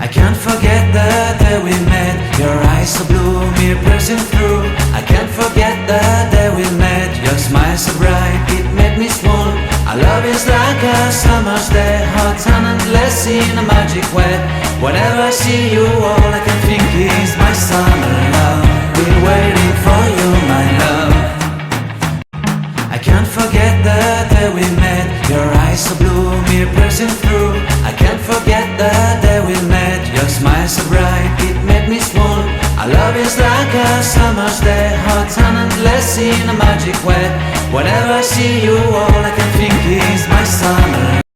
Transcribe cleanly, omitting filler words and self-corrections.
I can't forget the day we met. Your eyes so blue, me piercing through. I can't forget the day we met. Your smile so bright, it made me swoon. Our love is like a summer's day, hot and endless in a magic way. Whenever I see you, all I can think is my summer love. Been waiting for you, my love. I can't forget the day we met. Your eyes so blue, me piercing through. I can't forget the day we met. Your smile so bright, it made me swoon. Our love is like a summer's day, hot and endless in a magic way. Whenever I see you, all I can think is my summer.